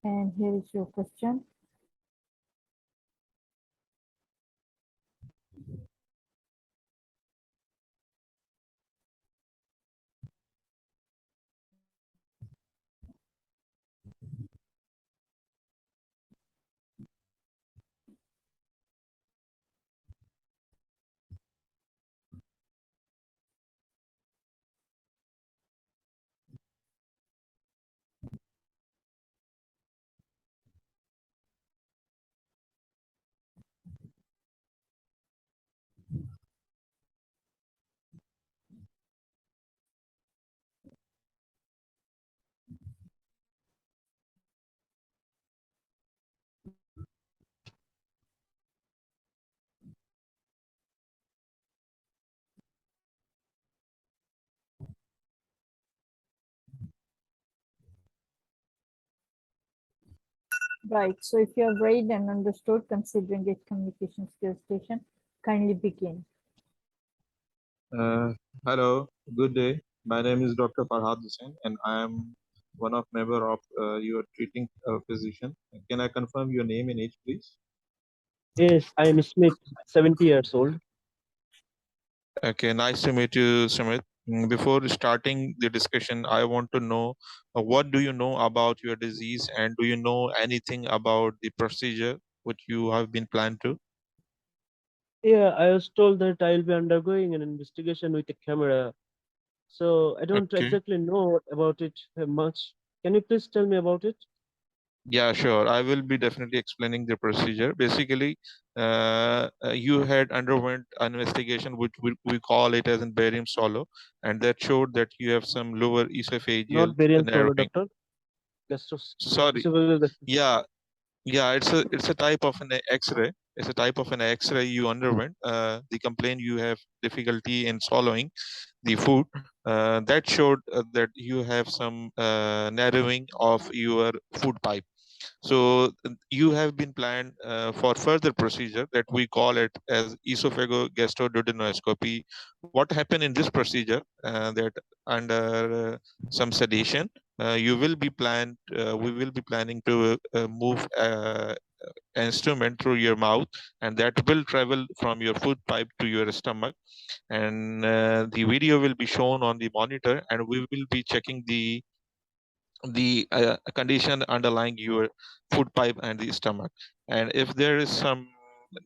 And here is your question. Right. So if you have read and understood, considering it communication skills station, kindly begin. Hello, good day. My name is Dr. Farhad Hussain, and I am one of member of your treating physician. Can I confirm your name and age, please? Yes, I am Smith, 70 years old. Okay, nice to meet you, Sumit. Before starting the discussion, I want to know what do you know about your disease, and do you know anything about the procedure which you have been planned to? Yeah, I was told that I'll be undergoing an investigation with a camera. So I don't Okay. exactly know about it much. Can you please tell me about it? Yeah, sure. I will be definitely explaining the procedure. Basically, you had underwent an investigation, which we call it as in Barium Swallow, and that showed that you have some lower esophageal Not Barium Swallow, narrowing. doctor. Gastros. Sorry. Esophageal gastro- Yeah, yeah. It's a type of an X-ray. It's a type of an X-ray you underwent. The complaint you have difficulty in swallowing the food. That showed that you have some narrowing of your food pipe. So you have been planned for further procedure that we call it as esophageal gastroduodenoscopy. What happened in this procedure that under some sedation, you will be planned. We will be planning to move an instrument through your mouth, and that will travel from your food pipe to your stomach. And the video will be shown on the monitor, and we will be checking the condition underlying your food pipe and the stomach, and if there is some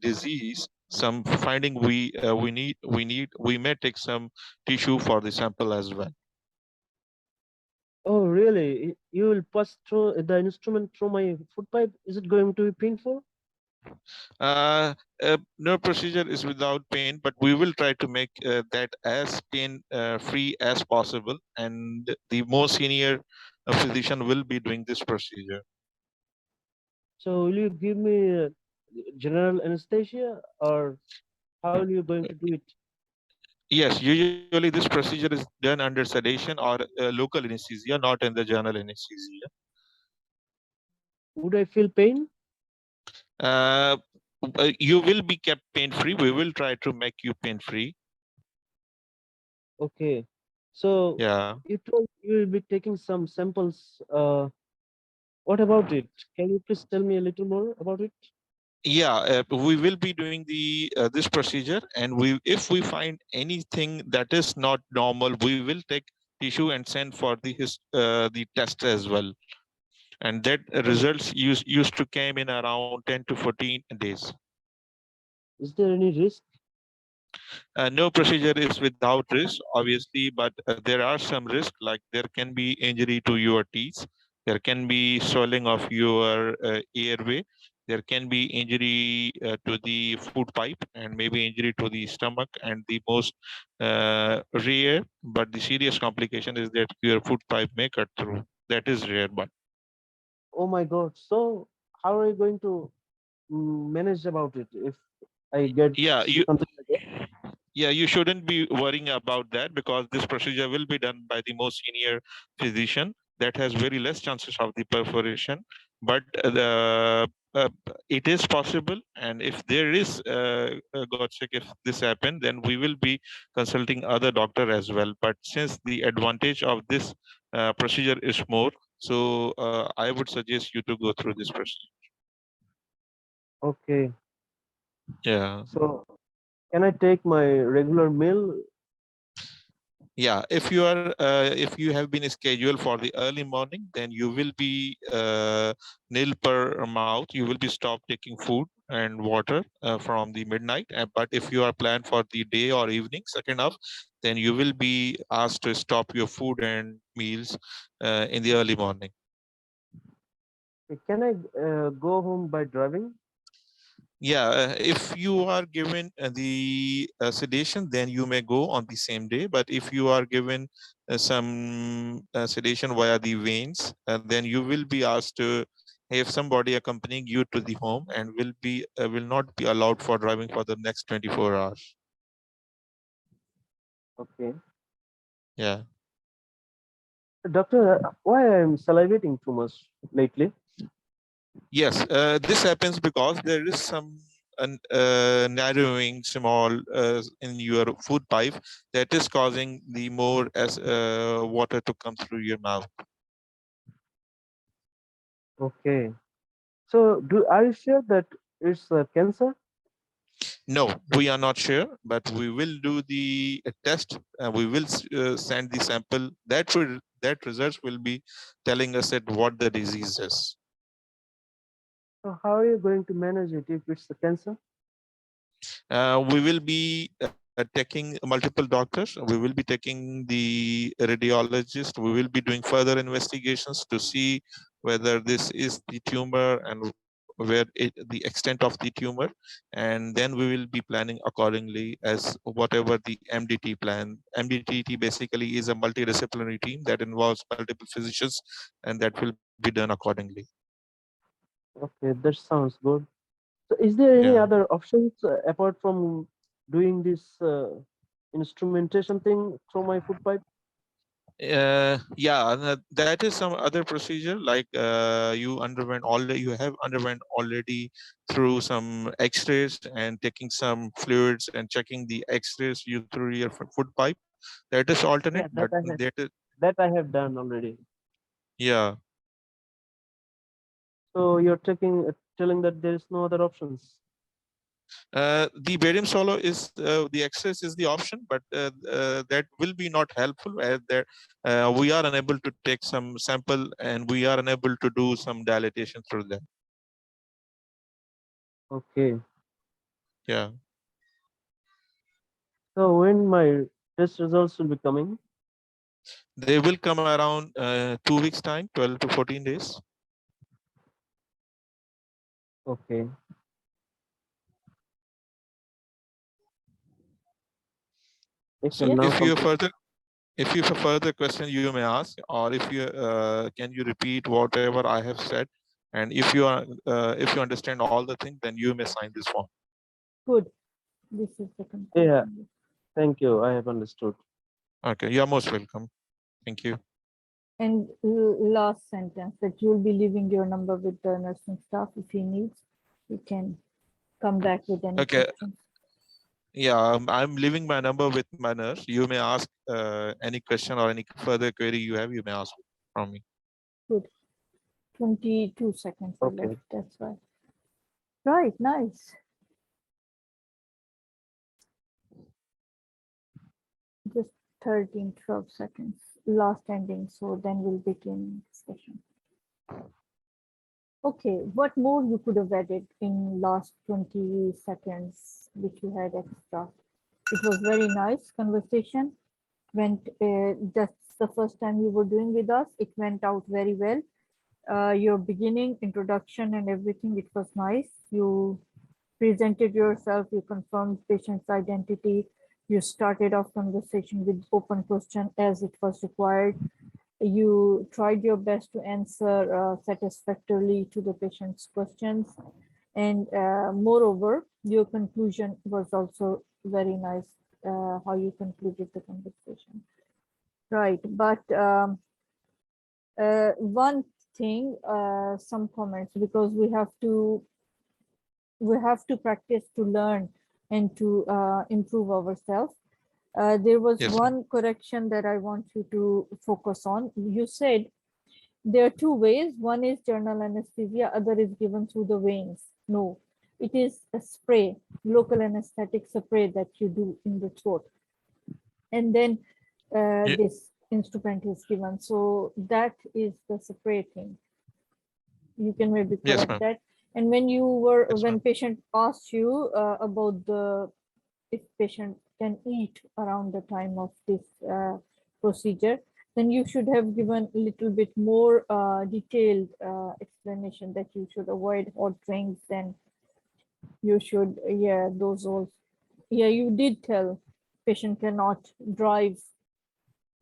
disease, some finding, we may take some tissue for the sample as well. Oh, really? You will pass through the instrument through my food pipe? Is it going to be painful? No procedure is without pain, but we will try to make that as pain free as possible, and the most senior physician will be doing this procedure. So will you give me general anesthesia or how are you going to do it? Yes, usually this procedure is done under sedation or local anesthesia, not in the general anesthesia. Would I feel pain? Uh, you will be kept pain free. We will try to make you pain free. Okay. So Yeah. you told you will be taking some samples. What about it? Can you please tell me a little more about it? Yeah, we will be doing the this procedure, and if we find anything that is not normal, we will take tissue and send for the test as well. And that results used to came in around 10 to 14 days. Is there any risk? No procedure is without risk, obviously, but there are some risks, like there can be injury to your teeth, there can be swelling of your airway, there can be injury to the food pipe, and maybe injury to the stomach. And the most rare but the serious complication is that your food pipe may cut through. That is rare, but Oh my God. So how are you going to manage about it if I get yeah, something like that? you shouldn't be worrying about that, because this procedure will be done by the most senior physician that has very less chances of the perforation. But it is possible, and if there is God sake, if this happen, then we will be consulting other doctor as well. But since the advantage of this procedure is more, So I would suggest you to go through this process. Okay. Yeah. So can I take my regular meal? Yeah, if you have been scheduled for the early morning, then you will be nil per mouth. You will be stopped taking food and water from the midnight. But if you are planned for the day or evening, second half, then you will be asked to stop your food and meals in the early morning. Can I go home by driving? Yeah, if you are given the sedation, then you may go on the same day. But if you are given some sedation via the veins, then you will be asked to have somebody accompanying you to the home and will not be allowed for driving for the next 24 hours. Okay. Yeah. Doctor, why I'm salivating too much lately? Yes, this happens because there is some narrowing small in your food pipe that is causing the more as water to come through your mouth. Okay. So are you sure that it's cancer? No, we are not sure, but we will do the test. We will send the sample. That results will be telling us that what the disease is. So how are you going to manage it if it's the cancer? We will be taking multiple doctors. We will be taking the radiologist. We will be doing further investigations to see whether this is the tumor and the extent of the tumor. And then we will be planning accordingly as whatever the MDT plan. MDT basically is a multidisciplinary team that involves multiple physicians, and that will be done accordingly. Okay, that sounds good. So is there any Yeah. other options apart from doing this instrumentation thing through my food pipe? Yeah, and that is some other procedure like you have underwent already through some x-rays and taking some fluids and checking the x-rays you through your food pipe. That is alternate, Yeah, but that I have done already. yeah. So you're telling that there is no other options. The barium swallow is the x-rays is the option, but that will be not helpful as there we are unable to take some sample and we are unable to do some dilatation through that. Okay. Yeah. So when my test results will be coming? They will come around 2 weeks time, 12 to 14 days. Okay. So Okay, now if you have further question you may ask, or if you can you repeat whatever I have said, and if you understand all the things, then you may sign this form. Good. This is the yeah, conclusion. thank you. I have understood. Okay, you are most welcome. Thank you. And last sentence that you'll be leaving your number with the nursing staff if he needs. You can come back with any Okay. questions. Yeah, I'm leaving my number with my nurse. You may ask any question or any further query you have. You may ask from me. Good. 22 seconds are Okay. left. That's why. Right. Nice. Just 13, 12 seconds. Last ending. So then we'll begin discussion. Okay. What more you could have added in last 20 seconds, which you had extra? It was very nice conversation. Went that's the first time you were doing with us. It went out very well. Your beginning, introduction, and everything, it was nice. You presented yourself, you confirmed patient's identity, you started off conversation with open question as it was required. You tried your best to answer satisfactorily to the patient's questions. And moreover, your conclusion was also very nice, how you concluded the conversation. Right, but one thing, some comments, because we have to practice to learn and to improve ourselves. There was Yes, one correction that I want you to focus on. You said There are two ways. One is general anesthesia, other is given through the veins. No, it is a spray, local anesthetic spray that you do in the throat. And then Yeah. this instrument is given. So that is the spray thing. You can maybe Yes, correct ma'am. that. And when you were, Yes, when ma'am. patient asked you about the, if patient can eat around the time of this procedure, then you should have given a little bit more detailed explanation that you should avoid hot drinks, and you should, yeah, those all. Yeah, you did tell patient cannot drive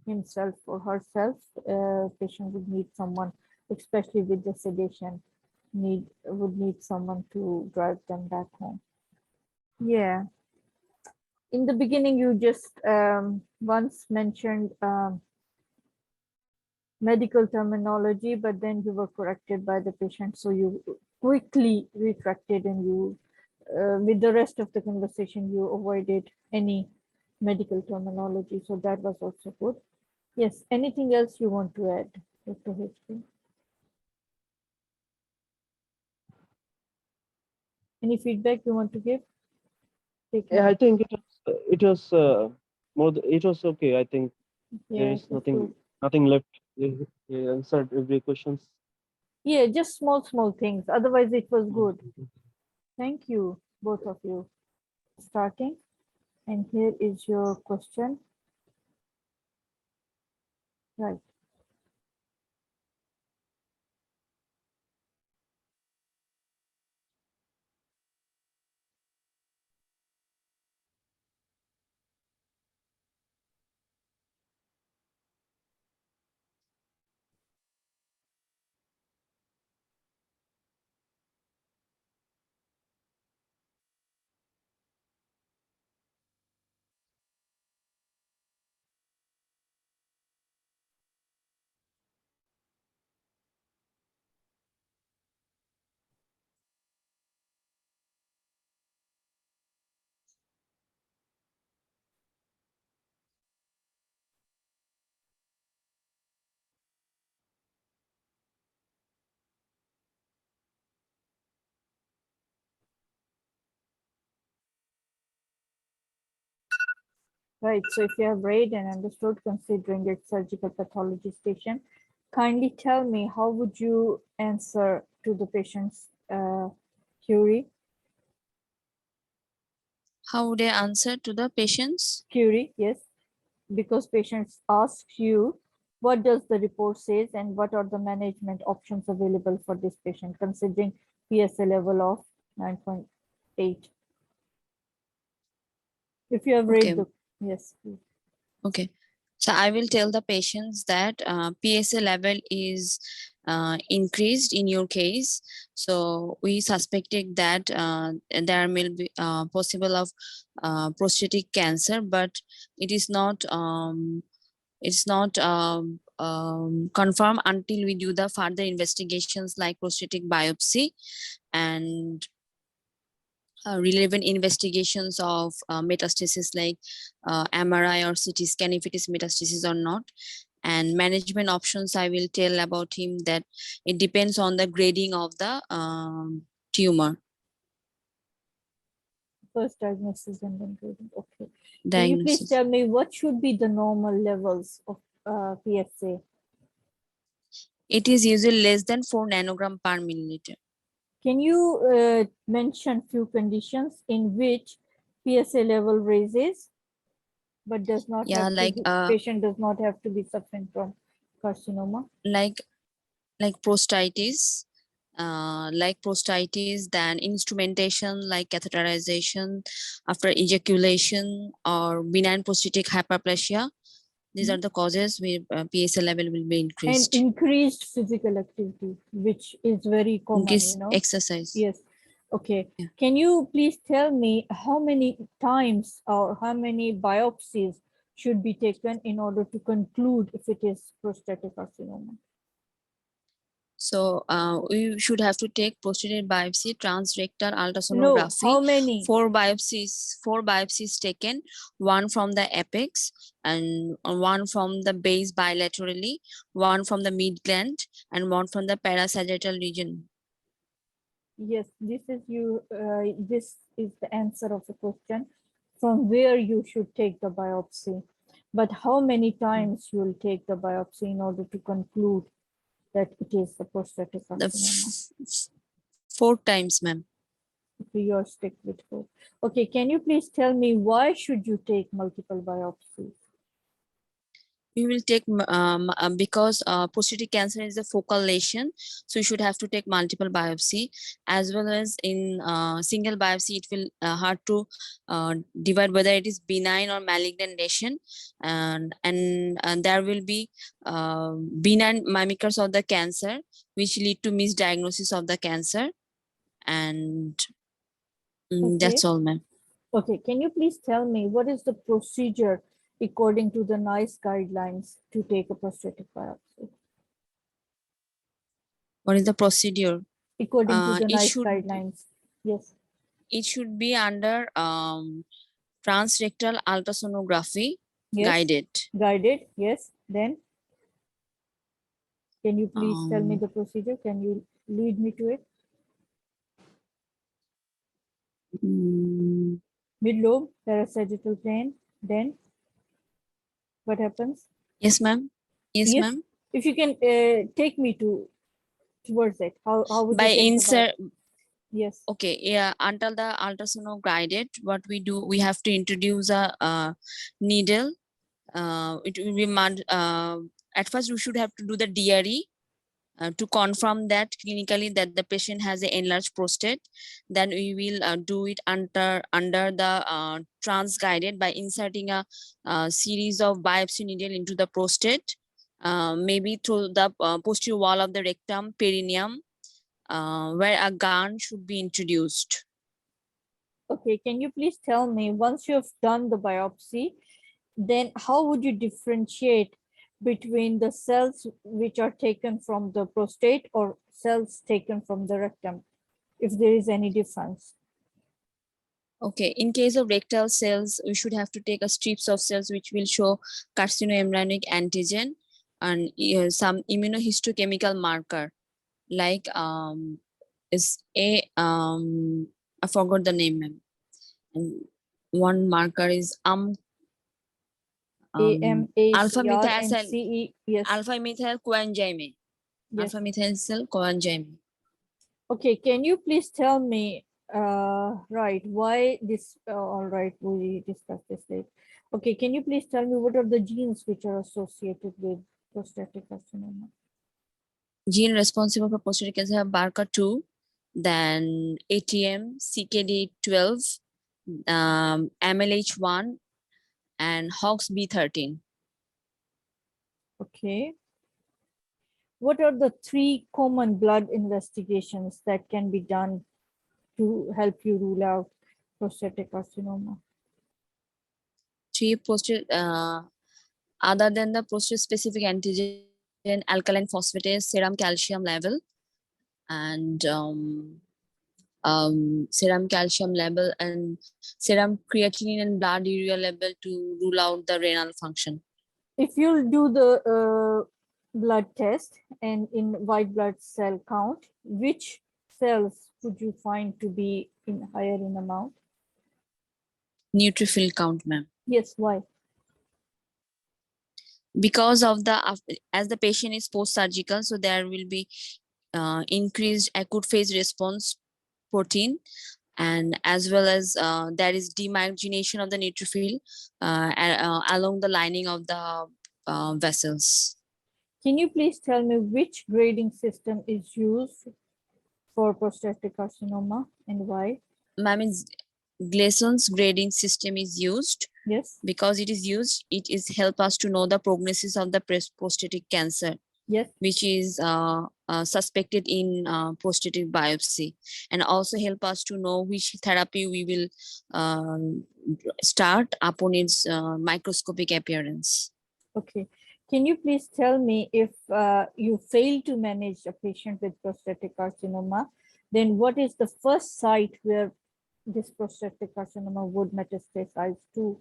himself or herself. Patient would need someone, especially with the sedation, would need someone to drive them back home. Yeah. In the beginning, you just once mentioned medical terminology, but then you were corrected by the patient. So you quickly retracted, and you, with the rest of the conversation, you avoided any medical terminology. So that was also good. Yes. Anything else you want to add, Dr. History? Any feedback you want to give? Yeah, I think it was it was okay. I think there Yeah, is nothing left. He answered every questions. yeah, just small things. Otherwise, it was good. Thank you, both of you. Starting, and here is your question. Right. Right. So if you have read and understood, considering its surgical pathology station, kindly tell me, how would you answer to the patient's query? How would I answer to the patients? Query, yes, because patients ask you, what does the report says, and what are the management options available for this patient, considering PSA level of 9.8? If you have read Okay. the, yes, please. Okay. So I will tell the patients that PSA level is increased in your case. So we suspected that there may be possible of prostatic cancer, but it is not confirmed until we do the further investigations like prostatic biopsy and relevant investigations of metastasis like MRI or CT scan if it is metastasis or not. And management options, I will tell about him that it depends on the grading of the tumor. First diagnosis and then grading. Okay. Can you please Diagnosis. tell me what should be the normal levels of PSA? It is usually less than 4 nanogram per milliliter. Can you mention few conditions in which PSA level raises, but does not Yeah, have like to, patient does not have to be suffering from carcinoma? like prostatitis, then instrumentation like catheterization after ejaculation or benign prostatic hyperplasia. These are the causes where PSA level will be And increased. increased physical activity, which is very common, Increase you know. exercise. Yes. Okay. Yeah. Can you please tell me how many times or how many biopsies should be taken in order to conclude if it is prostatic carcinoma? So we should have to take prostate biopsy, transrectal No, ultrasonography. how many? Four biopsies taken, one from the apex and one from the base bilaterally, one from the mid gland, and one from the parasagittal region. Yes, this is the answer of the question from where you should take the biopsy. But how many times you will take the biopsy in order to conclude that it is the prostatic The carcinoma? 4 times, ma'am. Okay, you're stick with 4. Okay, can you please tell me why should you take multiple biopsies? We will take because prostatic cancer is a focal lesion, so you should have to take multiple biopsy, as well as in single biopsy it will hard to divide whether it is benign or malignant lesion, and there will be benign mimickers of the cancer which lead to misdiagnosis of the cancer, and that's all, ma'am. Okay, can you please tell me what is the procedure according to the NICE guidelines to take a prostatic biopsy? What is the procedure? According to the it NICE should- guidelines. Yes. It should be under transrectal ultrasonography Yes. guided. Guided. Yes. Then can you please tell me Um, the procedure? Can you lead me to it? mm, Mid-lobe, parasagittal plane. Then what happens? yes, ma'am. Yes, Yes. ma'am. If you can take me towards it. How would By you take insert, the Yes. okay, yeah, until the ultrasound guided, what we do, we have to introduce a needle. It will be at first we should have to do the DRE to confirm that clinically that the patient has an enlarged prostate. Then we will do it under the trans guided by inserting a series of biopsy needle into the prostate, maybe through the posterior wall of the rectum, perineum, where a gun should be introduced. Okay, can you please tell me, once you have done the biopsy, then how would you differentiate between the cells which are taken from the prostate or cells taken from the rectum, if there is any difference? Okay, in case of rectal cells, we should have to take a strips of cells which will show carcinoembryonic antigen and some immunohistochemical marker like is a I forgot the name, ma'am. And one marker is alpha methyl AMACRNCE, yes. alpha methyl coenzyme. Yes. Alpha methyl coenzyme. Okay, can you please tell me, right, why this, all right, we discussed this later. Okay, can you please tell me what are the genes which are associated with prostatic carcinoma? Gene responsible for prostatic cancer have BRCA2, then ATM, CKD12, MLH1, and HOXB13. Okay. What are the 3 common blood investigations that can be done to help you rule out prostatic carcinoma? 3 prostate, other than the prostate specific antigen, alkaline phosphatase, serum calcium level, and serum calcium level and serum creatinine and blood urea level to rule out the renal function. If you'll do the blood test and in white blood cell count, which cells would you find to be in higher in amount? Neutrophil count, ma'am. Yes, why? Because of the as the patient is post-surgical, so there will be increased acute phase response protein, and as well as there is demyelination of the neutrophil along the lining of the vessels. Can you please tell me which grading system is used for prostatic carcinoma and why? Ma'am, Gleason's grading system is used. Yes. Because it is help us to know the prognosis of the prostatic cancer. Yes. Which is suspected in prostatic biopsy, and also help us to know which therapy we will start upon its microscopic appearance. Okay. Can you please tell me if you fail to manage a patient with prostatic carcinoma, then what is the first site where this prostatic carcinoma would metastasize to?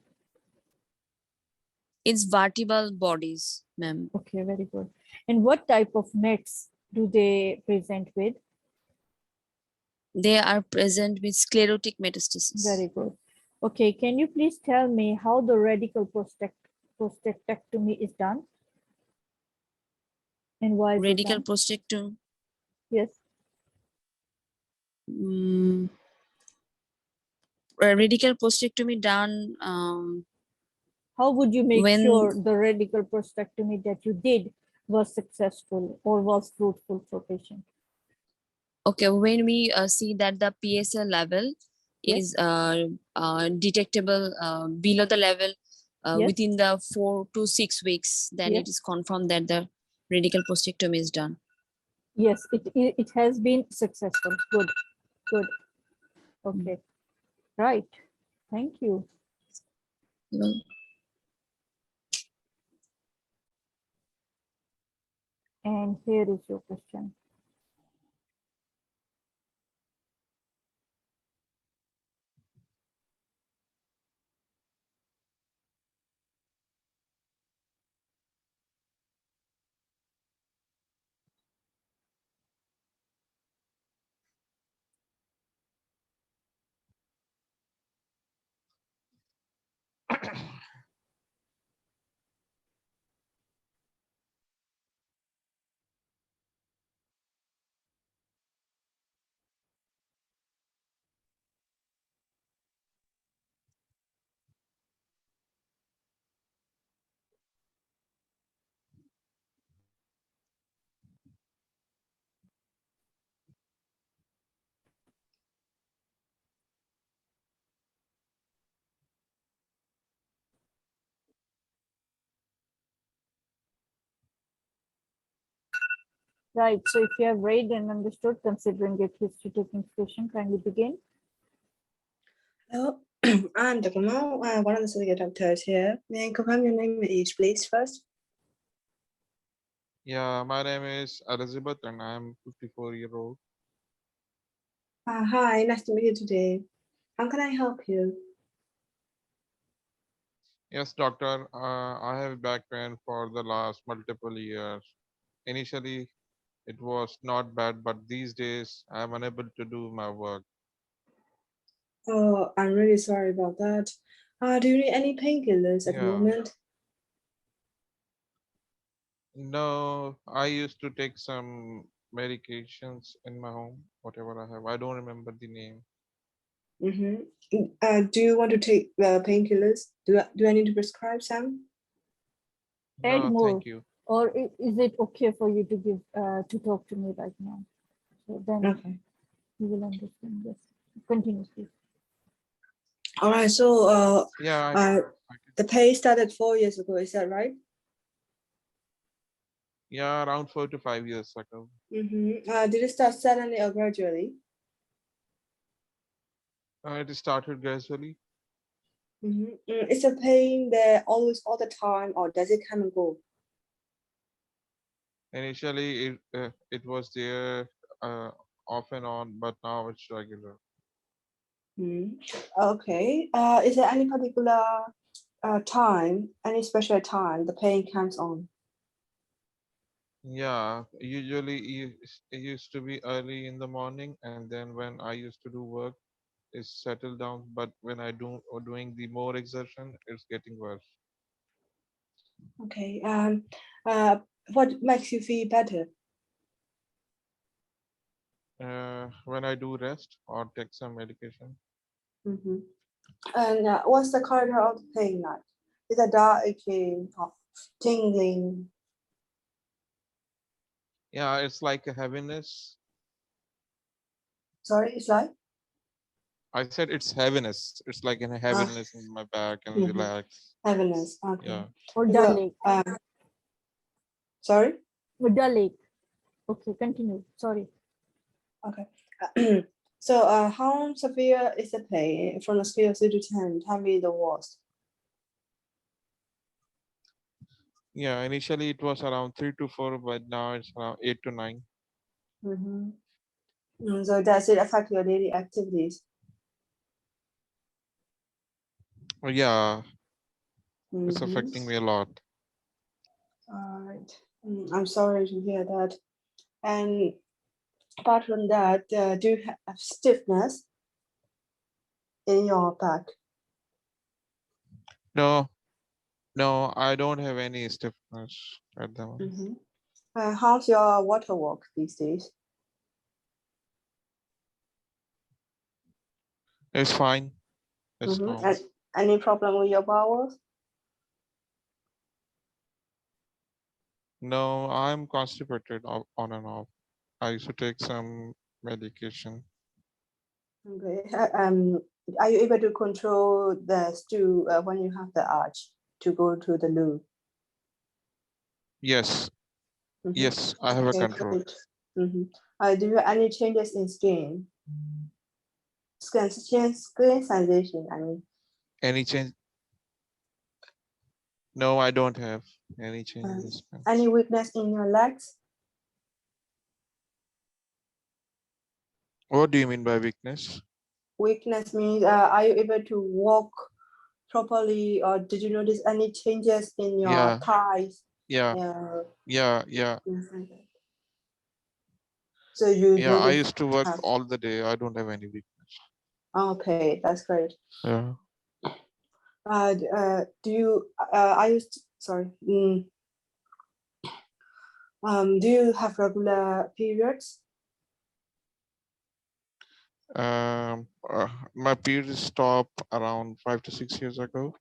It's vertebral bodies, ma'am. Okay, very good. And what type of mets do they present with? They are present with sclerotic metastasis. Very good. Okay, can you please tell me how the radical prostatectomy is done? And why is it Radical done? prostatectomy. Yes. Radical prostatectomy done How would you make when- sure the radical prostatectomy that you did was successful or was fruitful for patient? okay, when we see that the PSA level Yes. is detectable below the level Yes. within the 4 to 6 weeks, then Yes. it is confirmed that the radical prostatectomy is done. Yes, it has been successful. Good, good. Okay, right. Thank you. Well, And here is your question. Right, so if you have read and understood, considering it history taking station, kindly begin. Hello, I'm Dr. Mao, one of the surgical doctors here. May I confirm your name each, please, first? Yeah, my name is Elizabeth and I'm 54-year-old. Hi, nice to meet you today. How can I help you? Yes, doctor, I have back pain for the last multiple years. Initially, it was not bad, but these days I'm unable to do my work. Oh, I'm really sorry about that. Do you need any painkillers at the Yeah. moment? No, I used to take some medications in my home, whatever I have. I don't remember the name. Do you want to take painkillers? Do I need to prescribe some? Add No, more. thank you. Or is it okay for you to give to talk to me right now? So then Okay. you will understand. Yes. Continue, please. All right. So, Yeah, the pain started 4 years ago. Is that right? yeah, around 4 to 5 years ago. Did it start suddenly or gradually? It started gradually. Is the pain there always all the time, or does it come and go? Initially, it was there off and on, but now it's regular. Okay. Is there any particular time, any special time the pain comes on? Yeah, usually it used to be early in the morning, and then when I used to do work, it's settled down. But when I doing the more exertion, it's getting worse. Okay. What makes you feel better? When I do rest or take some medication. And what's the character of the pain like? Is it dull aching or tingling? Yeah, it's like a heaviness. Sorry, it's like? I said it's heaviness. It's like a heaviness in my back and relax. Heaviness. Okay. Yeah. Or So, dull ache. sorry? Or dull ache. Okay, continue. Sorry. Okay. So, how severe is the pain from a scale of 0 to 10? Tell me the worst. Yeah, initially it was around 3 to 4, but now it's around 8 to 9. So does it affect your daily activities? Yeah, it's affecting me a lot. All right. I'm sorry to hear that. And apart from that, do you have stiffness in your back? No, no, I don't have any stiffness at the moment. How's your water walk these days? It's fine. It's normal. Any problem with your bowels? No, I'm constipated on and off. I used to take some medication. Okay. Are you able to control the stool when you have the urge to go to the loo? Yes, yes, I have a control. Great. Do you have any changes in skin? Skin sensation, I mean. Any change? No, I don't have any changes. Any weakness in your legs? What do you mean by weakness? Weakness means are you able to walk properly, or did you notice any changes in your thighs? Yeah. Things like that. So you Yeah, I notice- used to work all the day. I don't have any weakness. Okay, that's great. Yeah. Do you sorry. Do you have regular periods? My period stopped around 5 to 6 years ago.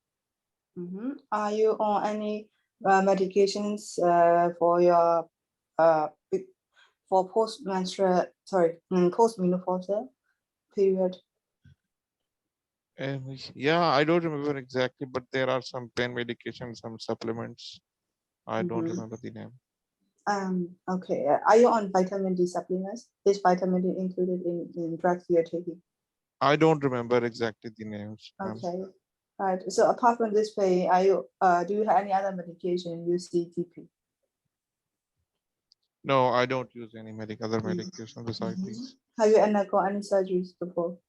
Are you on any medications for your for postmenopausal period? Yeah, I don't remember exactly, but there are some pain medications, some supplements. I don't remember the name. Okay. Are you on vitamin D supplements? Is vitamin D included in drugs you're taking? I don't remember exactly the names. Okay. Right. So apart from this pain, are you do you have any other medication you see GP? No, I don't use any other medication besides these. Have you undergone any surgeries before?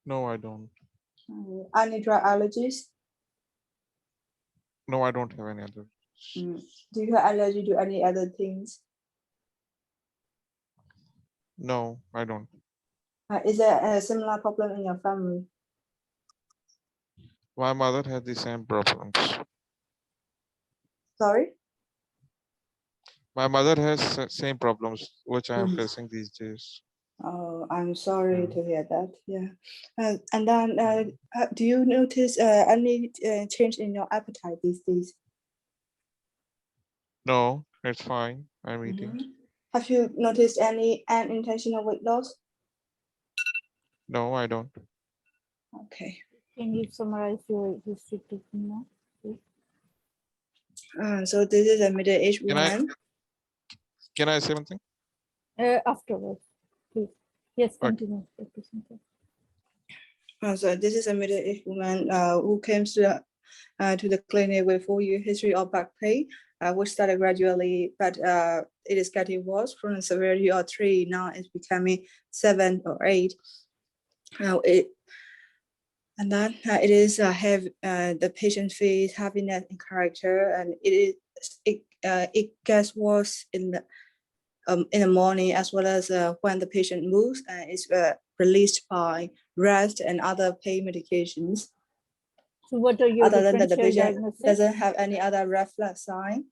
No, I don't. Any drug allergies? No, I don't have any other. Do you have allergy to any other things? No, I don't. Is there a similar problem in your family? My mother had the same problems. Sorry? My mother has same problems which I am facing these days. Oh, I'm sorry to hear that. Yeah. And then do you notice any change in your appetite these days? No, it's fine. I'm eating. Have you noticed any unintentional weight loss? No, I don't. Okay. Can you summarize your history now, please? So this is a middle-aged woman. Can I say something? Afterwards, please. Yes, continue. So this is a middle-aged woman who came to the clinic with 4-year history of back pain, which started gradually, but it is getting worse from the severity of 3. Now it's becoming 7 or 8. And then it is have the patient face happiness and character, and it gets worse in the morning, as well as when the patient moves and is released by rest and other pain medications. So what are your other than that, the differential patient diagnosis? doesn't have any other red flag sign.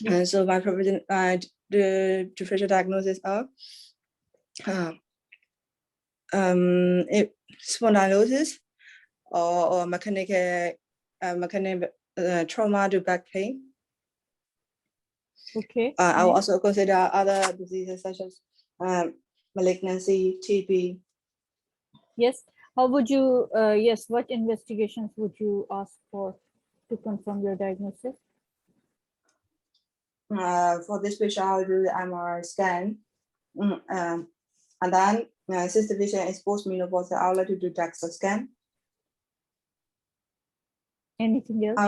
And so my provision, the differential diagnosis are spondylosis or mechanical trauma to back pain. Okay. I will also consider other diseases such as malignancy, TB. Yes. How would you, yes, what investigations would you ask for to confirm your diagnosis? For this patient, I'll do the MRI scan. And then since the patient is postmenopausal, I'll let you do DEXA scan. Anything else?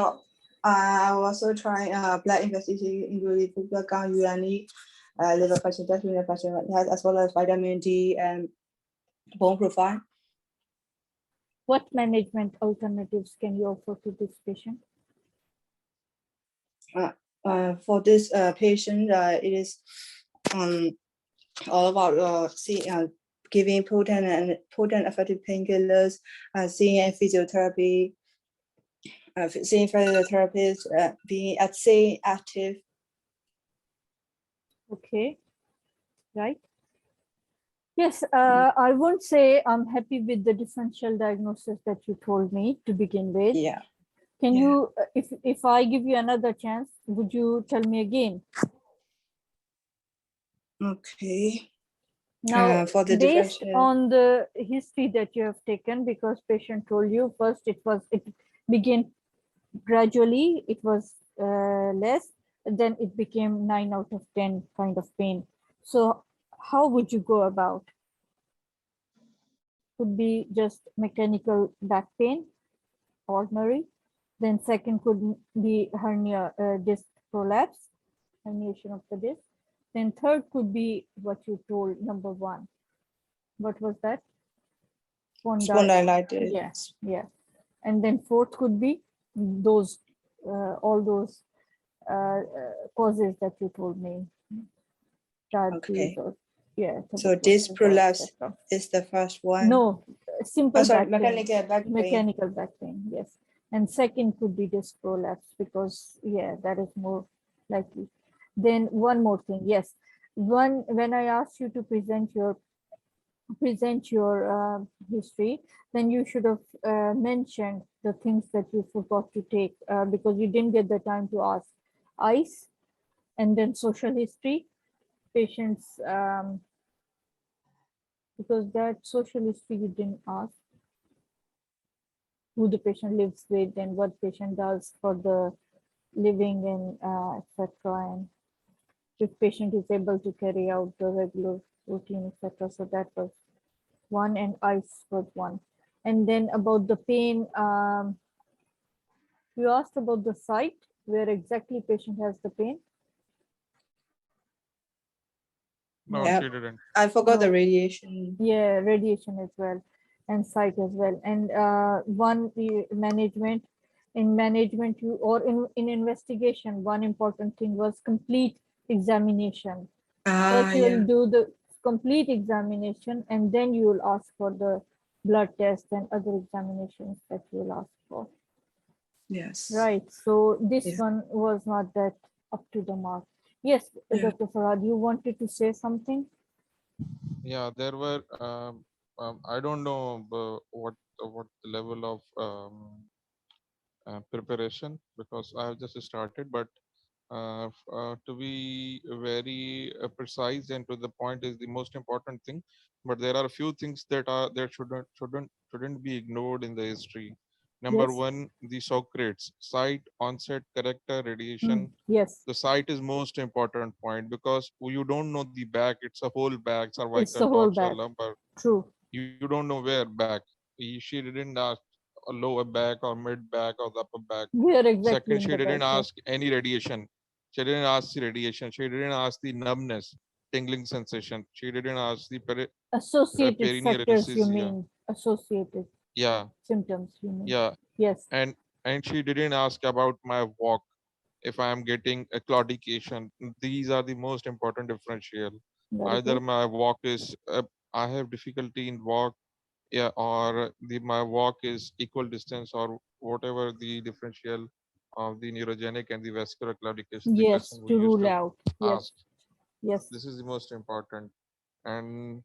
I also try blood investigation, including blood count, urine, liver function test, renal function test, as well as vitamin D and bone profile. What management alternatives can you offer to this patient? For this patient, it is all about giving potent and effective painkillers, seeing physiotherapy, seeing physiotherapists, being staying active. Okay, right. Yes, I won't say I'm happy with the differential diagnosis that you told me to begin with. Yeah. Can Yeah. you, if I give you another chance, would you tell me again? Okay. Now, For the based differential, on the history that you have taken, because patient told you first it began gradually, it was less, then it became 9 out of 10 kind of pain. So how would you go about? Could be just mechanical back pain, ordinary. Then second could be hernia, disc prolapse, herniation of the disc. Then third could be what you told, number 1. What was that? spondylitis. Yes, yeah. And then fourth could be those, all those causes that you told me. Diabetes Okay. or, yeah. So this tuberculosis, prolapse etc. is the first one. No, simple sorry, back pain. mechanical back pain. Mechanical back pain, yes. And second could be disc prolapse because, yeah, that is more likely. Then one more thing, yes. When I asked you to present your history, then you should have mentioned the things that you forgot to take because you didn't get the time to ask ICE and then social history, patients, because that social history you didn't ask who the patient lives with and what patient does for the living and etc. And if patient is able to carry out the regular routine, etc. So that was one, and ICE was one. And then about the pain, you asked about the site where exactly patient has the pain. No, Yeah. she didn't. I forgot the No. radiation. Yeah, radiation as well, and site as well. And one management, in management, you or in investigation, one important thing was complete examination. First, you will do the complete examination, and then you will ask for the blood test and other examinations that you will ask for. Yes. Right. So this Yeah. one was not that up to the mark. Yes, Yeah. Dr. Farad, you wanted to say something? Yeah, there were. I don't know what the level of preparation, because I have just started. But to be very precise and to the point is the most important thing. But there are a few things that shouldn't be ignored in the history. Number Yes. one, the Socrates site, onset, character, radiation. Yes, The site is most important point because you don't know the back. It's a whole back, it's cervical, the whole dorsal, back. lumbar. True. You don't know where back. She didn't ask a lower back or mid back or the upper back. Where exactly Second, in she the didn't back? ask any radiation. She didn't ask the radiation. She didn't ask the numbness, tingling sensation. She didn't ask the Associated perineal factors, you anesthesia. mean? Associated Yeah, symptoms, you mean? yeah. Yes. And she didn't ask about my walk, if I am getting a claudication. These are the most important differential. Very Either good. my walk is I have difficulty in walk, yeah, or my walk is equal distance, or whatever the differential of the neurogenic and the vascular claudication the Yes, question to we used rule to out. Yes, ask. yes, This is the most important. And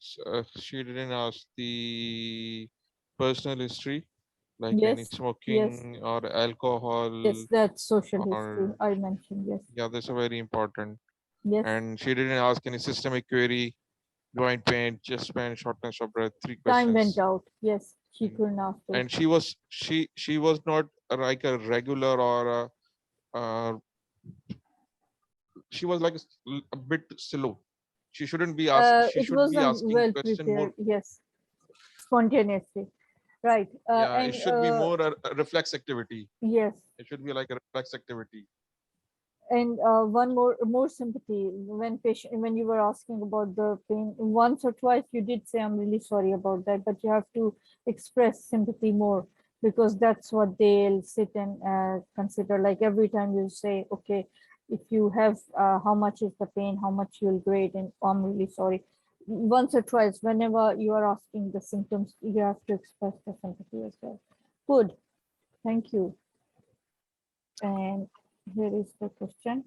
she didn't ask the personal history, like any yes, yes, smoking or alcohol, yes. That's social history or I mentioned. Yes, yeah, that's a very important. yes. And she didn't ask any systemic query, joint pain, chest pain, shortness of breath. 3 Time went questions. out. Yes, she Mm. couldn't ask those. And she was not like a regular or she was like a bit slow. She It should be wasn't asking well question more. prepared. Yes, spontaneously. Right. Yeah, And it should be more a reflex activity. yes. It should be like a reflex activity. And one more sympathy when you were asking about the pain once or twice, you did say, I'm really sorry about that, but you have to express sympathy more, because that's what they'll sit and consider. Like every time you say, okay, if you have how much is the pain, how much you'll grade, and I'm really sorry. Once or twice, whenever you are asking the symptoms, you have to express the sympathy as well. Good, thank you. And here is the question.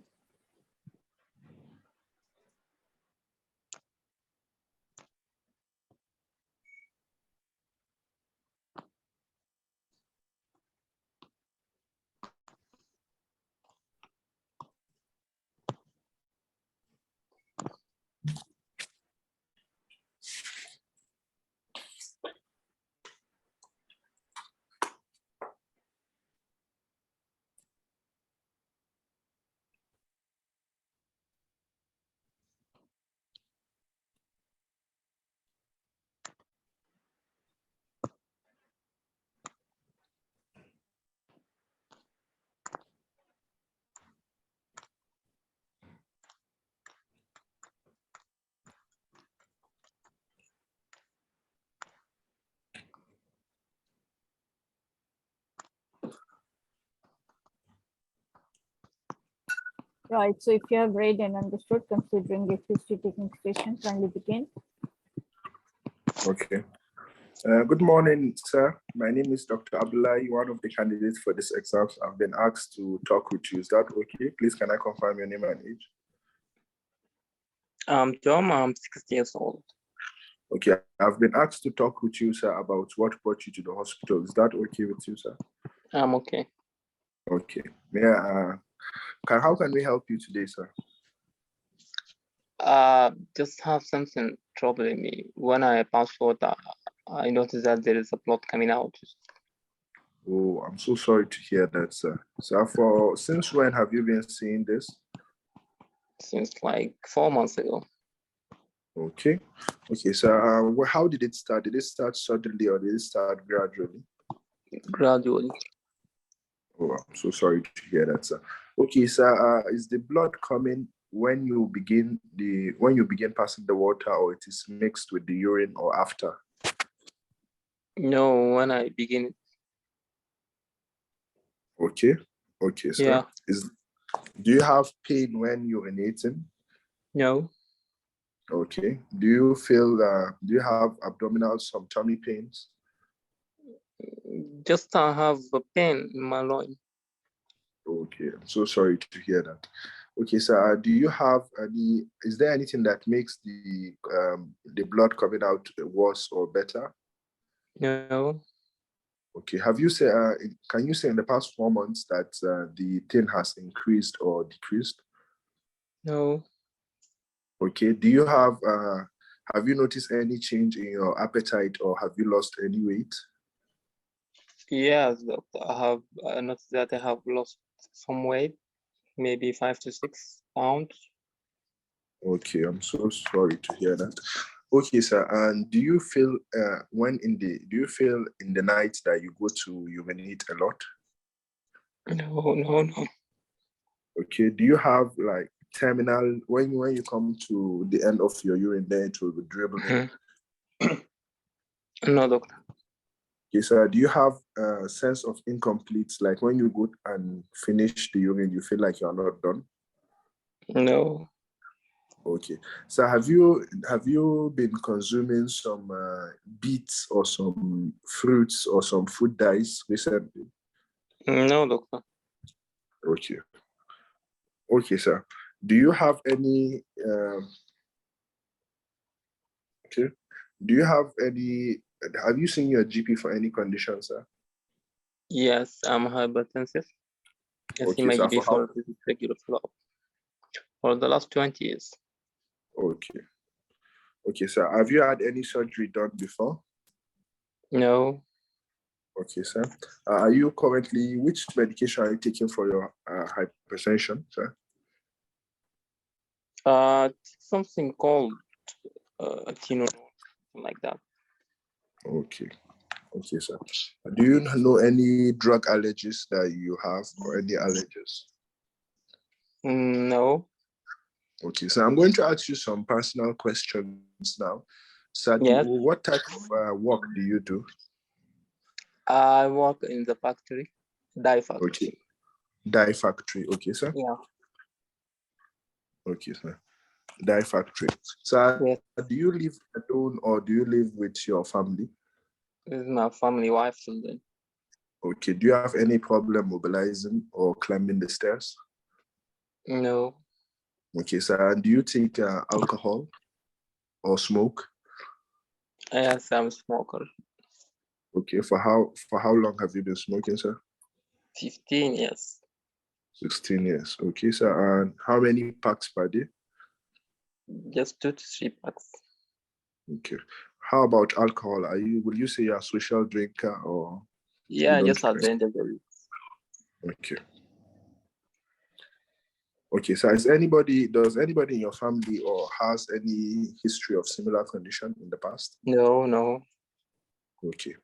Right, so if you have read and understood, considering a history-taking station, kindly begin. Okay. Good morning, sir. My name is Dr. Abdullahi, one of the candidates for this exam. I've been asked to talk with you. Is that okay? Please, can I confirm your name and age? Tom, I'm 60 years old. Okay, I've been asked to talk with you, sir, about what brought you to the hospital. Is that okay with you, sir? I'm okay. Okay. How can we help you today, sir? Just have something troubling me. When I pass water, I noticed that there is a blood coming out. Oh, I'm so sorry to hear that, sir. So since when have you been seeing this? Since like 4 months ago. Okay. Okay, so how did it start? Did it start suddenly or did it start gradually? Gradually. Oh, I'm so sorry to hear that, sir. Okay, sir, is the blood coming when you begin passing the water, or it is mixed with the urine, or after? No, when I begin. Okay. Okay, sir. Yeah. Do you have pain when urinating? No. Okay. Do you have abdominal, some tummy pains? Just I have a pain in my loin. Okay, I'm so sorry to hear that. Okay, sir, do you have is there anything that makes the blood coming out worse or better? No. Okay, can you say in the past 4 months that the thing has increased or decreased? No. Okay, have you noticed any change in your appetite, or have you lost any weight? Yes, doctor. I noticed that I have lost some weight, maybe 5 to 6 pounds. Okay, I'm so sorry to hear that. Okay, sir. And do you feel in the night that you go to urinate a lot? No. Okay. Do you have like terminal when you come to the end of your urine, then it will dribble in? No, doctor. Okay, sir. Do you have a sense of incomplete, like when you go and finish the urine, you feel like you are not done? No. Okay. So have you been consuming some beets or some fruits or some food dyes recently? No, doctor. Okay. Okay, sir. Do you have any okay? Do you have any have you seen your GP for any condition, sir? Yes, I'm hypertensive. I see Okay, my sir. GP for regular follow-up for the last 20 years. Okay. Okay, sir. Have you had any surgery done before? No. Okay, sir. Which medication are you taking for your hypertension, sir? Something called something like that. Okay. Okay, sir. Do you know any drug allergies that you have or any allergies? No. Okay, so I'm going to ask you some personal questions now. So Yes. what type of work do you do? I work in the factory, dye factory. Okay, dye factory. Okay, sir. Yeah. Okay, sir. Dye factory. So Yes. do you live alone or do you live with your family? With my family, wife, children. Okay, do you have any problem mobilizing or climbing the stairs? No. Okay, sir. And do you take alcohol or smoke? Yes, I'm a smoker. Okay, for how long have you been smoking, sir? 15 years. 16 years. Okay, sir. And how many packs per day? Just 2 to 3 packs. Okay. How about alcohol? Will you say you're a social drinker or? Yeah, you just don't at the end of the week. Okay. Okay, so does anybody in your family or has any history of similar condition in the past? No, no. Okay.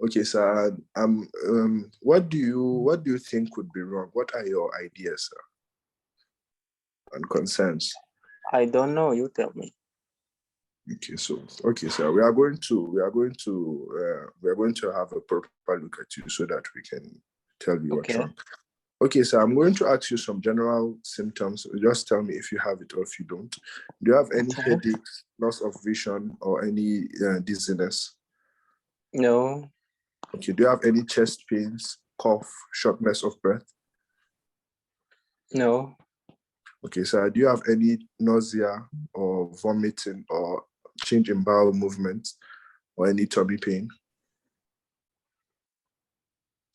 Okay, sir. What do you think could be wrong? What are your ideas, sir, and concerns? I don't know. You tell me. Okay, sir. We are going to have a proper look at you so that we can tell you what's Okay. wrong. Okay, so I'm going to ask you some general symptoms. Just tell me if you have it or if you don't. Do you have any Okay. headaches, loss of vision, or any dizziness? No. Okay, do you have any chest pains, cough, shortness of breath? No. Okay, so do you have any nausea or vomiting or change in bowel movements or any tummy pain?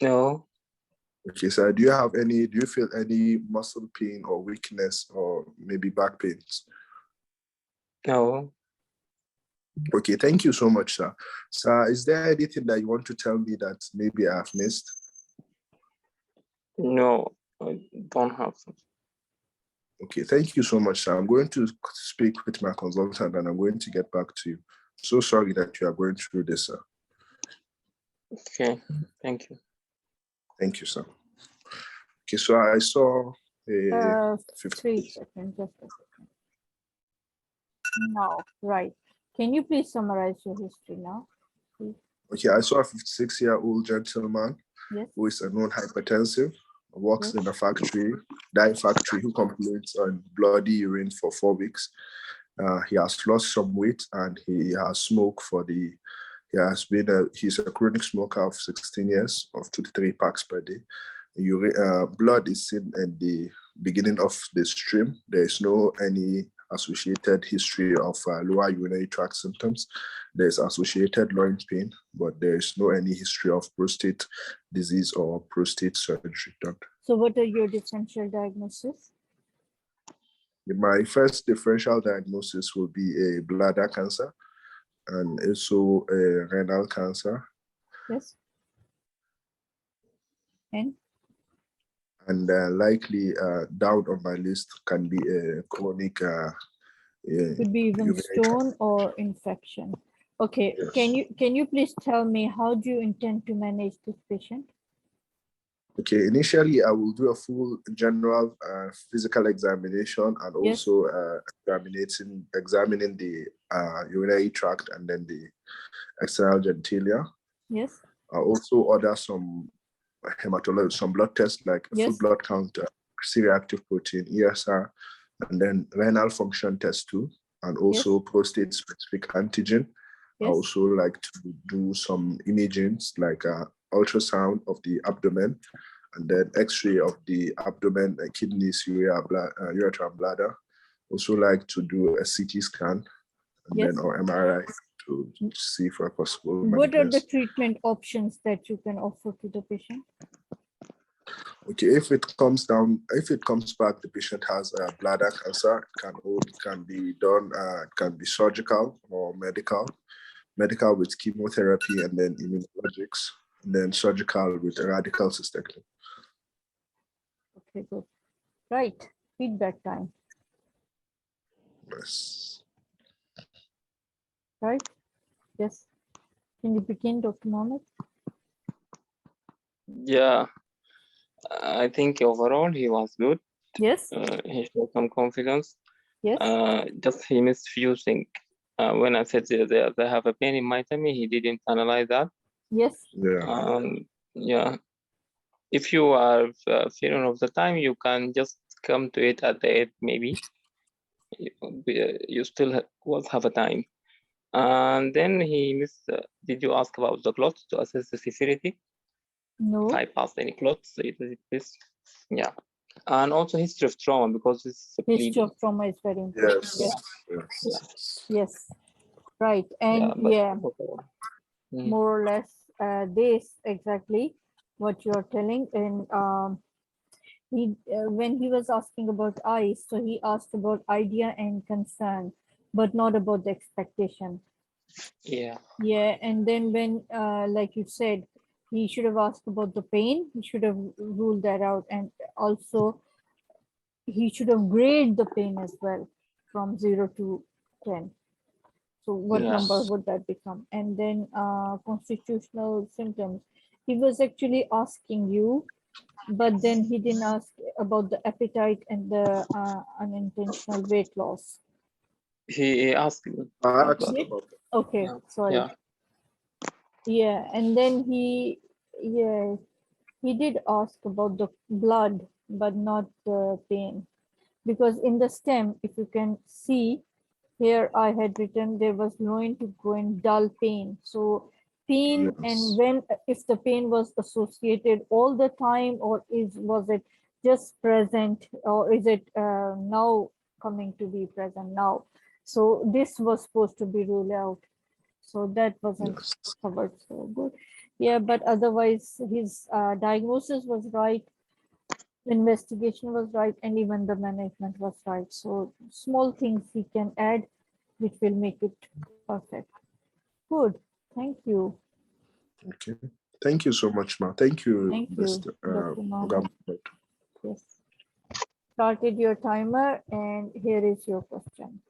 No. Okay, so do you feel any muscle pain or weakness or maybe back pains? No. Okay, thank you so much, sir. Sir, is there anything that you want to tell me that maybe I have missed? No. I don't have some. Okay, thank you so much, sir. I'm going to speak with my consultant and I'm going to get back to you. So sorry that you are going through this, sir. Okay. Thank you. Thank you, sir. Okay, so I saw a 3 seconds, just a second. Now, right. Can you please summarize your history now? Please? Okay, I saw a 56-year-old gentleman Yes. who is a known hypertensive, works in a factory, dye factory, who complains on bloody urine for 4 weeks. He has lost some weight and he has smoked he's a chronic smoker of 16 years of 2 to 3 packs per day. Blood is seen at the beginning of the stream. There is no any associated history of lower urinary tract symptoms. There's associated loin pain, but there is no any history of prostate disease or prostate surgery done. So what are your differential diagnosis? My first differential diagnosis will be a bladder cancer and also a renal cancer. Yes. And likely down on my list can be a chronic could be even urinary tract. stone or infection. Okay, Yes. can you please tell me how do you intend to manage this patient? Okay, initially I will do a full general physical examination and Yes. also examining the urinary tract and then the external genitalia. Yes. I'll also order some hematology, some blood tests like Yes. full blood count, C-reactive protein, ESR, and then renal function test too, and also prostate specific antigen. I Yes. also like to do some imagings like ultrasound of the abdomen and then x-ray of the abdomen, kidneys, urethra and bladder. Also like to do a CT scan and Yes. then or MRI to see for a possible What are the malignancy. treatment options that you can offer to the patient? Okay, if it comes back, the patient has bladder cancer, it can be done, it can be surgical or medical with chemotherapy and then immunologics, and then surgical with a radical cystectomy. Okay, good. Right, feedback time, Yes. right? Yes. Can you begin, Dr. Mohammed? Yeah, I think overall he was good. Yes, He showed some confidence. yes, Just he missed few things. When I said they have a pain in my tummy, he didn't analyze that. yes. Yeah. Yeah, if you are feeling of the time, you can just come to it at the end, maybe. You still will have a time. And then he missed, did you ask about the clots to assess the severity? No. If I passed any clots, it is this. Yeah. And also history of trauma, because it's a History of bleeding. trauma is very important. Yes. Yeah. Yes. Yes. Right. And but yeah, Mm. more or less this exactly what you're telling. And he when he was asking about eyes, so he asked about idea and concern, but not about the expectation. Yeah. Yeah. And then when like you said, he should have asked about the pain, he should have ruled that out, and also he should have graded the pain as well from 0 to 10. So what number Yes. would that become? And then constitutional symptoms. He was actually asking you, but then he didn't ask about the appetite and the unintentional weight loss. He asked me. I asked Did? about Okay, Yeah. sorry. Yeah. Yeah, and then he did ask about the blood, but not the pain. Because in the stem, if you can see, here I had written there was going to go in dull pain. So pain, Yes. and when, if the pain was associated all the time, or was it just present, or is it now coming to be present now? So this was supposed to be ruled out. So that wasn't Yes. covered so good. Yeah, but otherwise his diagnosis was right, investigation was right, and even the management was right. So small things he can add which will make it perfect. Good. Thank you. Okay. Thank you so much, Ma. Thank you, Thank you, Mr. Dr. Mohammed. Mohammed. Yes. Started your timer, and here is your question.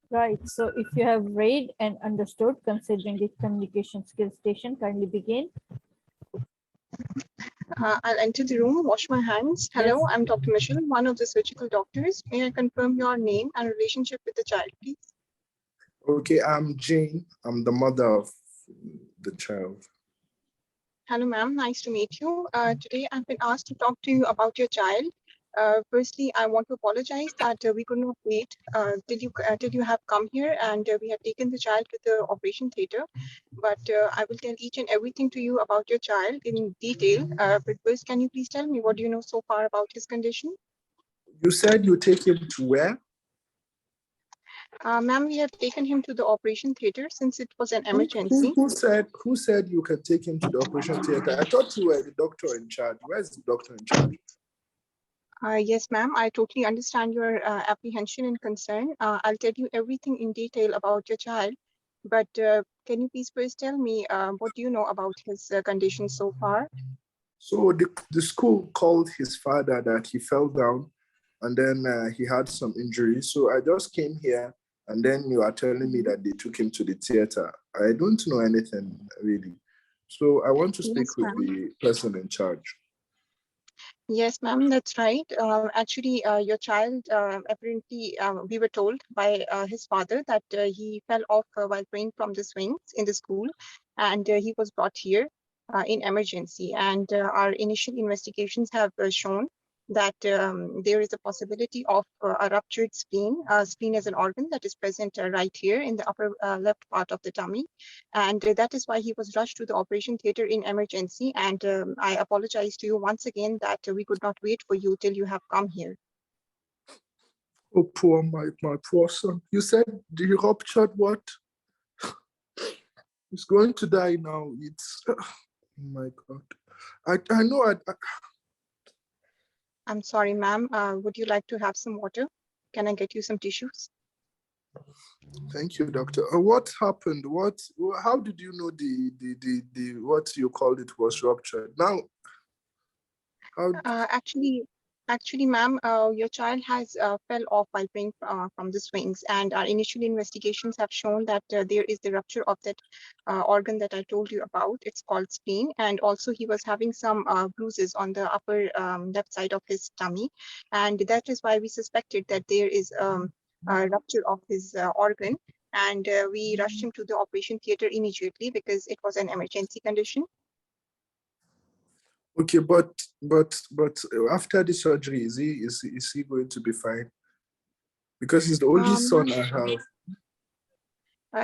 Right. So if you have read and understood, considering the communication skills station, kindly begin. I'll enter the room, wash my hands. Hello, Yes. I'm Dr. Michelle, one of the surgical doctors. May I confirm your name and relationship with the child, please? Okay, I'm Jane. I'm the mother of the child. Hello, ma'am. Nice to meet you. Today, I've been asked to talk to you about your child. Firstly, I want to apologize that we could not wait till you have come here, and we have taken the child to the operation theater. But I will tell each and everything to you about your child in detail. But first, can you please tell me what do you know so far about his condition? You said you take him to where? Ma'am, we have taken him to the operation theater since it was an Who emergency. said you can take him to the operation theater? I thought you were the doctor in charge. Where's the doctor in charge? Yes, ma'am, I totally understand your apprehension and concern. I'll tell you everything in detail about your child. But can you please first tell me what do you know about his condition so far? So the school called his father that he fell down and then he had some injuries. So I just came here and then you are telling me that they took him to the theater. I don't know anything really. So I want to speak Yes, with ma'am. the person in charge. Yes, ma'am, that's right. Actually, your child, apparently, we were told by his father that he fell off while playing from the swings in the school, and he was brought here in emergency. And our initial investigations have shown that there is a possibility of a ruptured spleen. Spleen is an organ that is present right here in the upper left part of the tummy. And that is why he was rushed to the operation theater in emergency. And I apologize to you once again that we could not wait for you till you have come here. Oh, poor my poor son. You said he ruptured what? He's going to die now. It's oh my God. I know. I'm sorry, ma'am. Would you like to have some water? Can I get you some tissues? Thank you, doctor. What happened? How did you know the what you called it was ruptured? Now, how? Actually, ma'am, your child has fell off while playing from the swings, and our initial investigations have shown that there is the rupture of that organ that I told you about. It's called spleen, and also he was having some bruises on the upper left side of his tummy, and that is why we suspected that there is a rupture of his organ, and we rushed him to the operation theater immediately because it was an emergency condition. Okay, but after the surgery, is he going to be fine? Because he's the only son I have.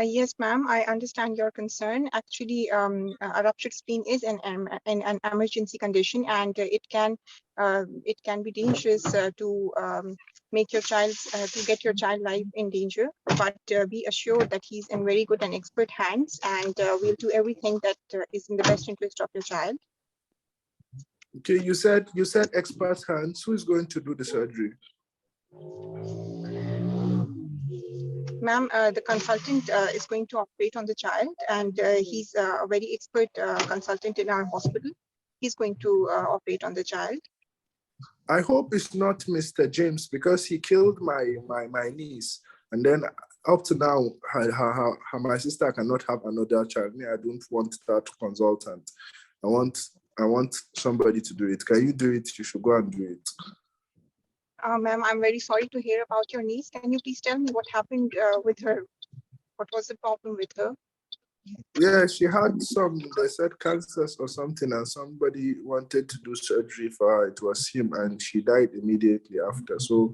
Yes, ma'am, I understand your concern. Actually, a ruptured spleen is an emergency condition, and it can be dangerous to make your child to get your child life in danger. But be assured that he's in very good and expert hands, and we'll do everything that is in the best interest of your child. Okay, you said expert hands. Who is going to do the surgery? Ma'am, the consultant is going to operate on the child, and he's a very expert consultant in our hospital. He's going to operate on the child. I hope it's not Mr. James, because he killed my niece, and then up to now, my sister cannot have another child. I don't want that consultant. I want somebody to do it. Can you do it? You should go and do it. Ma'am, I'm very sorry to hear about your niece. Can you please tell me what happened with her? What was the problem with her? Yeah, she had they said cancers or something, and somebody wanted to do surgery for her. It was him, and she died immediately after. So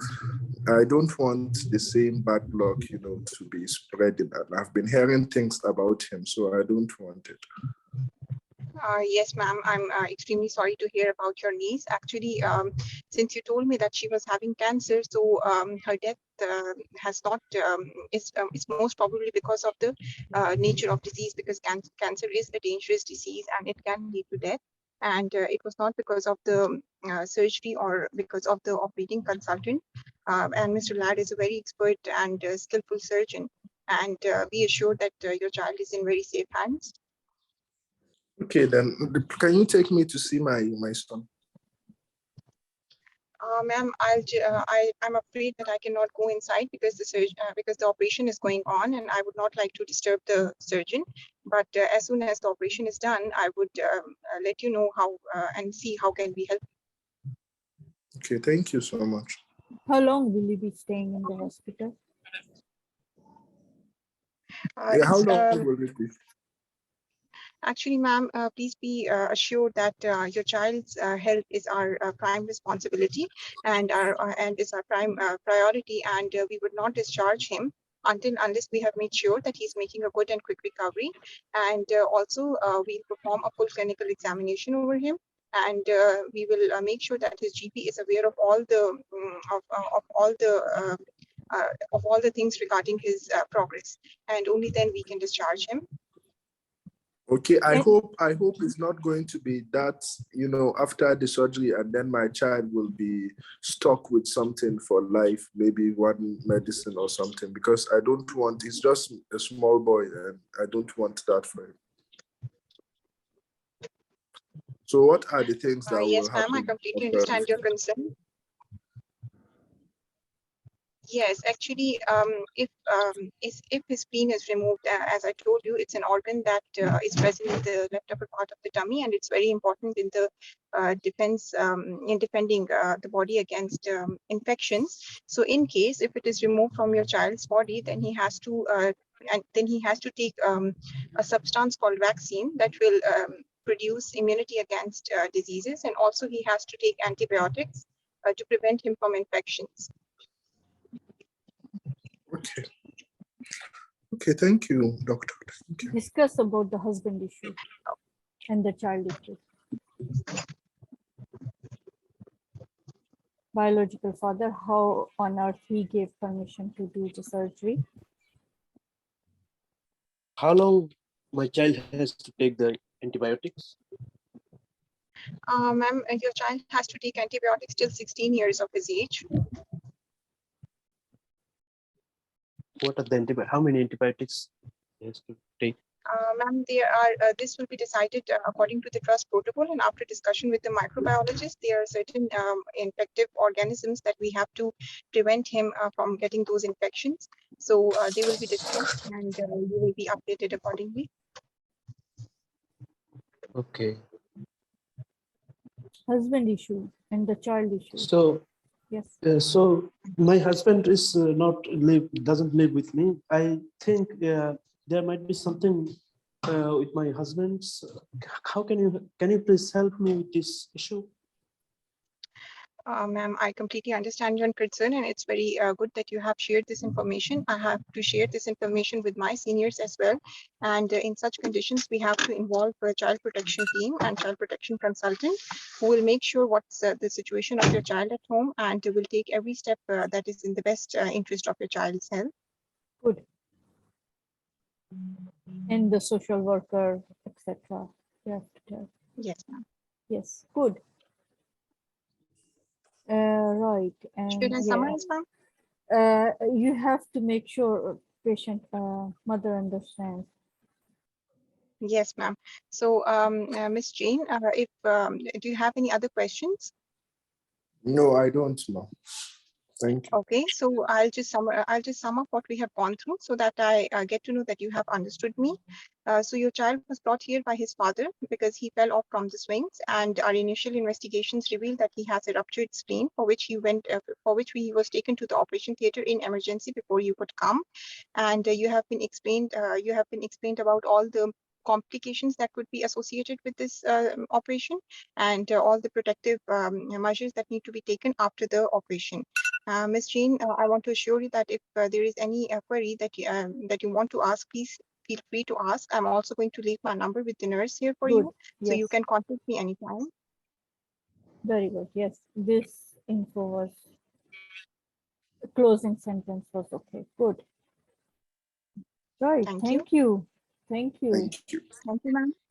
I don't want the same bad luck, to be spreading. And I've been hearing things about him, so I don't want it. Yes, ma'am, I'm extremely sorry to hear about your niece. Actually, since you told me that she was having cancer, so her death has not, it's most probably because of the nature of disease, because cancer is a dangerous disease and it can lead to death. And it was not because of the surgery or because of the operating consultant. And Mr. Ladd is a very expert and skillful surgeon. And be assured that your child is in very safe hands. Okay, then can you take me to see my son? Ma'am, I'm afraid that I cannot go inside because the operation is going on, and I would not like to disturb the surgeon. But as soon as the operation is done, I would let you know how and see how can we help. Okay, thank you so much. How long will you be staying in the hospital? How long will it be? Actually, ma'am, please be assured that your child's health is our prime responsibility and is our prime priority, and we would not discharge him unless we have made sure that he's making a good and quick recovery. And also, we'll perform a full clinical examination over him, and we will make sure that his GP is aware of all the of all the things regarding his progress, and only then we can discharge him. Okay, I hope it's not going to be that, after the surgery and then my child will be stuck with something for life, maybe one medicine or something, because I don't want, he's just a small boy and I don't want that for him. So what are the things that will happen? Yes, ma'am, I completely understand your concern. Yes, actually, if his spleen is removed, as I told you, it's an organ that is present in the left upper part of the tummy, and it's very important in the defense in defending the body against infections. So, in case if it is removed from your child's body, then he has to take a substance called vaccine that will produce immunity against diseases, and also he has to take antibiotics to prevent him from infections. Okay. Okay, thank you, doctor. Thank you. Discuss about the husband issue and the child issue. Biological father, how on earth he gave permission to do the surgery? How long my child has to take the antibiotics? Ma'am, your child has to take antibiotics till 16 years of his age. What are the antibiotics? How many antibiotics he has to take? Ma'am, this will be decided according to the trust protocol, and after discussion with the microbiologist, there are certain infective organisms that we have to prevent him from getting those infections. So they will be discussed, and you will be updated accordingly. Okay. Husband issue and the child issue. So, Yes. so my husband is doesn't live with me. I think there might be something with my husband's. How can you please help me with this issue? Ma'am, I completely understand your concern, and it's very good that you have shared this information. I have to share this information with my seniors as well. And in such conditions, we have to involve a child protection team and child protection consultant who will make sure what's the situation of your child at home, and will take every step that is in the best interest of your child's health. Good. And the social worker, etc. You have to tell. Yes, ma'am. Yes, good. Right. And Should I yeah, summarize, ma'am? you have to make sure patient mother understands. Yes, ma'am. So, Ms. Jane, do you have any other questions? No, I don't know. Thank you. Okay, so I'll just sum up what we have gone through so that I get to know that you have understood me. So your child was brought here by his father because he fell off from the swings, and our initial investigations revealed that he has a ruptured spleen, for which he was taken to the operation theater in emergency before you could come. And you have been explained about all the complications that could be associated with this operation, and all the protective measures that need to be taken after the operation. Ms. Jean, I want to assure you that if there is any query that you want to ask, please feel free to ask. I'm also going to leave my number with the nurse here for Good. you, so Yes. you can contact me anytime. Very good. Yes, this info was closing sentence was okay. Good. Right. Thank you. Thank you. Thank you. Thank you. Thank you, ma'am.